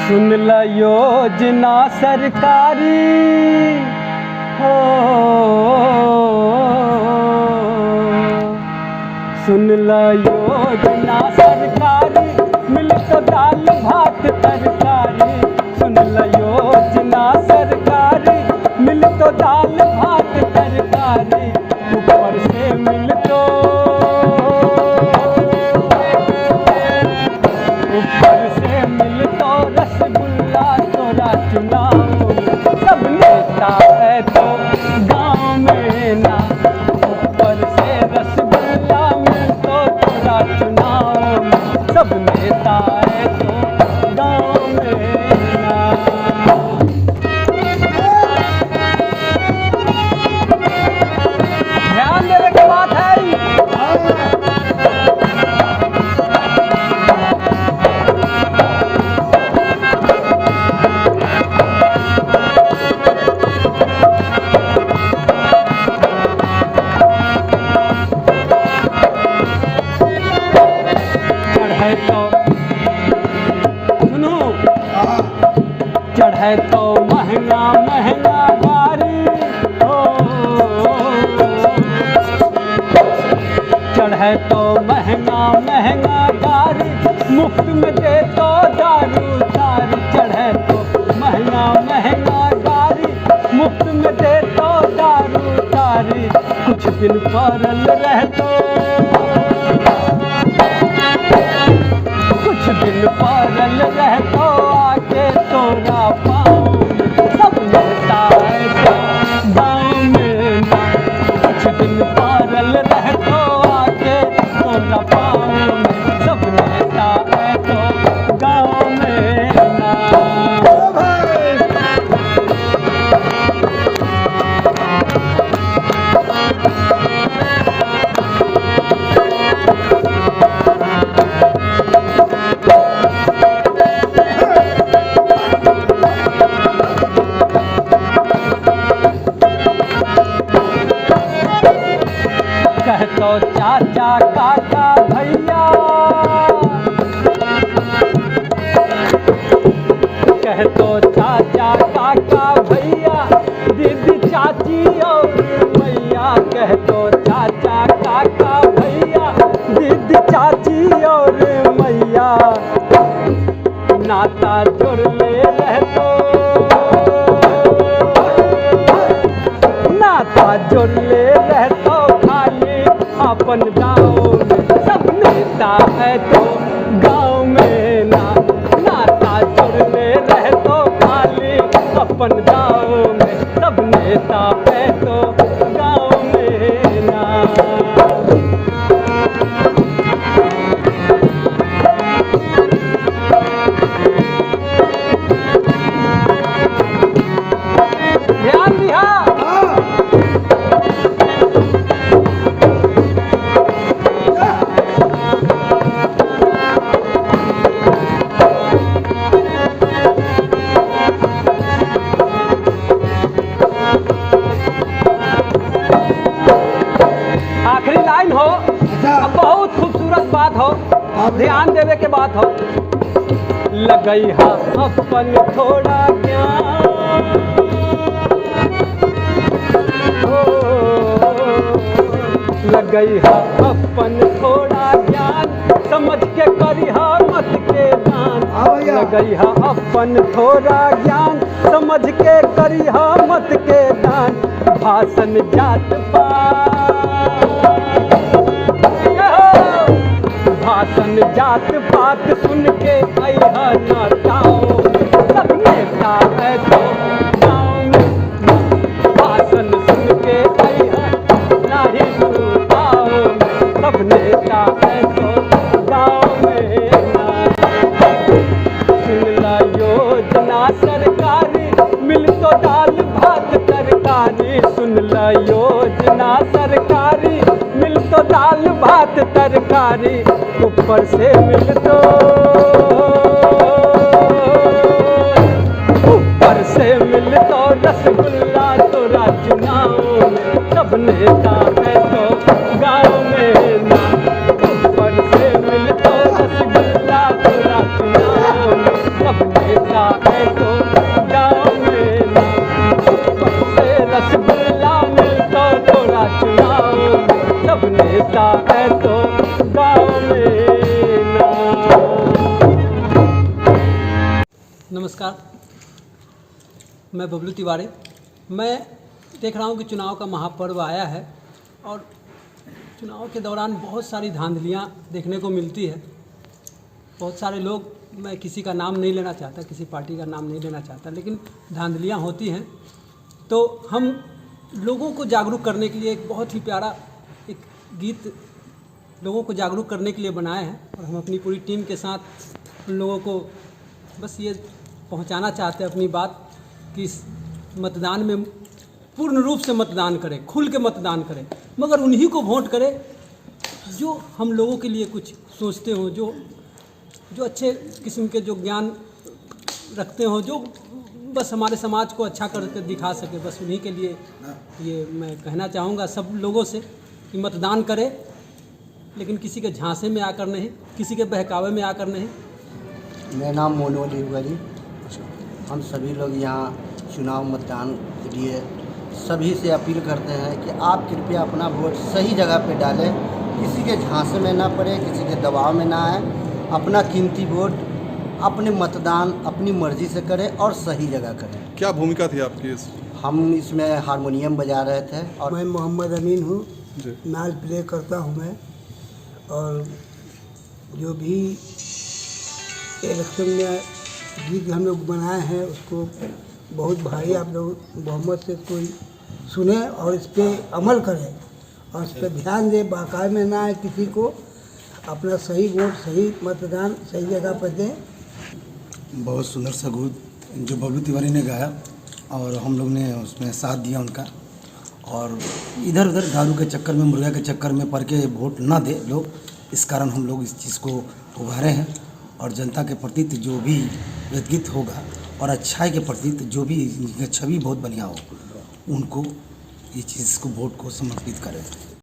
सुन ल योजना सरकारी हो, सुन ल योजना सरकारी, मिल तो दाल भात तरकारी। सुन ल योजना सरकारी, मिल तो दाल भात तरकारी। ऊपर से मिल तो रसगुल्ला तोरा चुनाव सब नेता है तो गाँव में ना। ऊपर से रसगुल्ला मिल तो तोरा चुनाव सब नेता है तो गाँव में ना। ध्यान देने की बात है। चढ़े तो महंगा महंगा गाड़ी हो, चढ़े तो महंगा महंगा गाड़ी, मुफ्त में दे तो दारू तारी। चढ़े तो महंगा महंगा गाड़ी, मुफ्त में दे तो दारू तारी। कुछ दिन पड़ल रह तो, कुछ दिन पड़ल रह तो आके तोरा पाँव सब नेता है तो गाँव में ना। कुछ दिन पड़ल रह तो आके तोरा पाँव सब नेता है तो गाँव में ना। तो चाचा काका भैया, कह तो चाचा काका भैया, दीदी चाची और मैया। कह तो चाचा काका भैया, दीदी चाची और मैया। नाता जुड़ ले रह तो, नाता जुड़ ले रह तो अपन गाँव में सब नेता है तो गाँव में ना। नाता जुड़ने रह तो खाली अपन गाँव में सब नेता है तो गाँव में ना। ध्यान दिया। आखिरी लाइन हो, बहुत खूबसूरत बात हो, ध्यान देवे के बात हो। लगई हा अपन थोड़ा ज्ञान हो, लगई हा अपन थोड़ा ज्ञान, समझ के करिहा मत के दान। लगई हा अपन थोड़ा ज्ञान, समझ के करिहा मत के दान। भाषण जात पात, भाषण जात पात सुन के अइहा ना गाँव में सब नेता है तो गाँव में। भाषण सुन के अइहा नाही तू गाँव में सब नेता है तो गाँव में ना। सुन ल योजना सरकारी, मिल तो दाल भात तरकारी। सुन ल योजना सरकारी, मिल तो दाल भात तरकारी। ऊपर से मिल तो, ऊपर से मिल तो रसगुल्ला तोरा चुनाव में सब नेता है तो गाँव में ना। ऊपर से मिल तो रसगुल्ला तोरा चुनाव में सब नेता नमस्कार, मैं बबलू तिवारी। मैं देख रहा हूँ कि चुनाव का महापर्व आया है और चुनाव के दौरान बहुत सारी धांधलियाँ देखने को मिलती है। बहुत सारे लोग, मैं किसी का नाम नहीं लेना चाहता, किसी पार्टी का नाम नहीं लेना चाहता, लेकिन धांधलियाँ होती हैं। तो हम लोगों को जागरूक करने के लिए एक बहुत ही प्यारा एक गीत लोगों को जागरूक करने के लिए बनाए हैं और हम अपनी पूरी टीम के साथ उन लोगों को बस ये पहुंचाना चाहते हैं अपनी बात कि इस मतदान में पूर्ण रूप से मतदान करें, खुल के मतदान करें, मगर उन्हीं को वोट करें जो हम लोगों के लिए कुछ सोचते हों, जो अच्छे किस्म के जो ज्ञान रखते हों, जो बस हमारे समाज को अच्छा करके दिखा सके। बस उन्हीं के लिए ये मैं कहना चाहूँगा सब लोगों से कि मतदान करें, लेकिन किसी के झांसे में आकर नहीं, किसी के बहकावे में आकर नहीं। मेरा नाम मोनू अली हुआ जी। हम सभी लोग यहाँ चुनाव मतदान के लिए सभी से अपील करते हैं कि आप कृपया अपना वोट सही जगह पे डालें, किसी के झांसे में ना पड़े, किसी के दबाव में ना आए। अपना कीमती वोट अपने मतदान अपनी मर्जी से करें और सही जगह करें। क्या भूमिका थी आपकी इस? हम इसमें हारमोनियम बजा रहे थे। और मैं मोहम्मद अमीन हूँ, नाल प्ले करता हूँ मैं। और जो भी इलेक्शन में गीत हम लोग बनाए हैं उसको बहुत भाई आप लोग बहुमत से कोई सुने और इस पर अमल करें और इस पर ध्यान दें, बाकायदे में ना आए किसी को। अपना सही वोट, सही मतदान सही जगह पर दें। बहुत सुंदर सा गीत जो बबलू तिवारी ने गाया और हम लोग ने उसमें साथ दिया उनका। और इधर उधर दारू के चक्कर में, मुर्गा के चक्कर में पड़ के वोट ना दे लोग, इस कारण हम लोग इस चीज़ को उभारे हैं। और जनता के प्रति जो भी व्यतीत होगा और अच्छाई के प्रति जो भी छवि बहुत बढ़िया हो, उनको ये चीज़ को वोट को समर्पित करें।